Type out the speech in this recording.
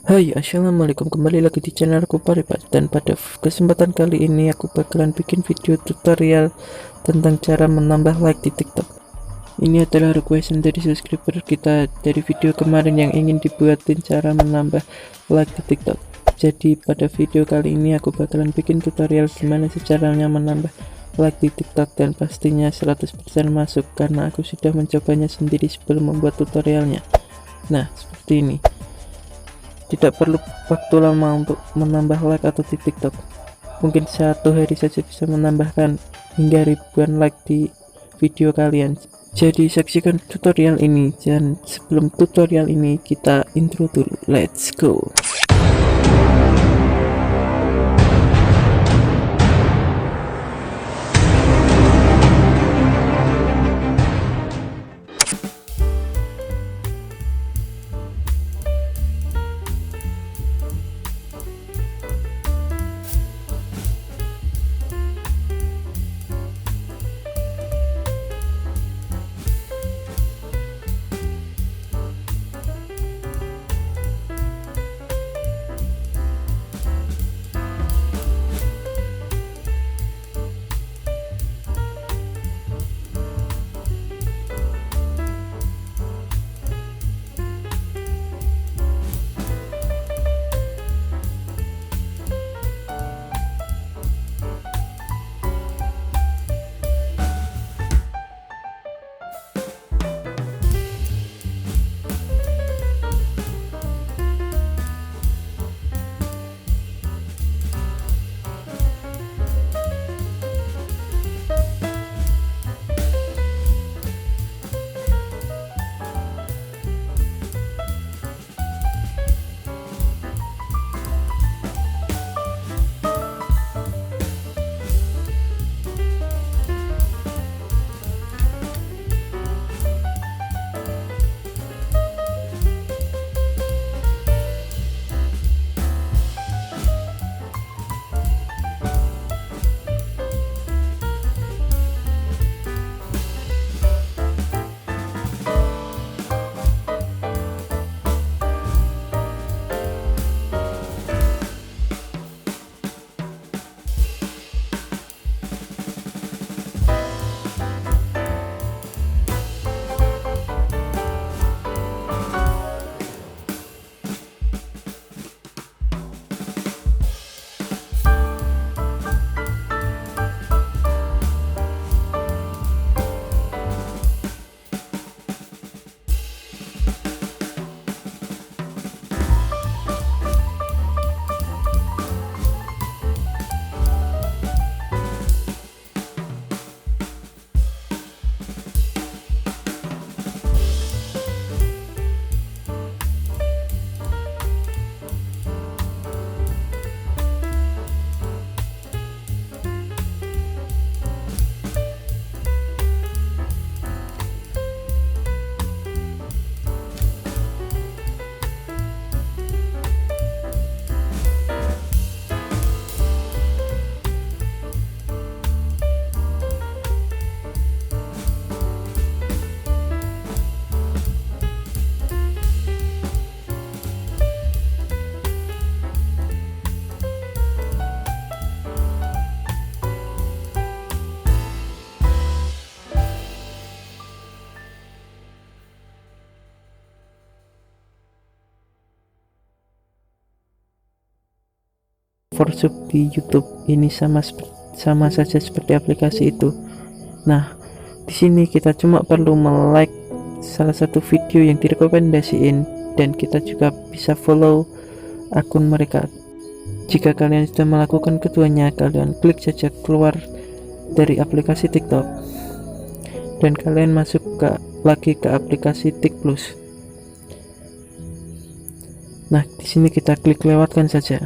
Hai, assalamualaikum, kembali lagi di channelku pari, padz. Dan pada kesempatan kali ini aku bakalan bikin video tutorial tentang cara menambah like di TikTok. Ini adalah requestan dari subscriber kita dari video kemarin yang ingin dibuatin cara menambah like di TikTok. Jadi pada video kali ini aku bakalan bikin tutorial gimana sih caranya menambah like di TikTok, dan pastinya 100% masuk karena aku sudah mencobanya sendiri sebelum membuat tutorialnya. Nah, seperti ini. Tidak perlu waktu lama untuk menambah like atau di TikTok. Mungkin satu hari saja bisa menambahkan hingga ribuan like di video kalian. Jadi saksikan tutorial ini, dan sebelum tutorial ini kita intro dulu. Let's go. Sub di YouTube ini sama saja seperti aplikasi itu. Nah, di sini kita cuma perlu like salah satu video yang direkomendasiin, dan kita juga bisa follow akun mereka. Jika kalian sudah melakukan keduanya, kalian klik saja keluar dari aplikasi TikTok dan kalian masuk lagi ke aplikasi Tik Plus. Nah, di sini kita klik lewatkan saja.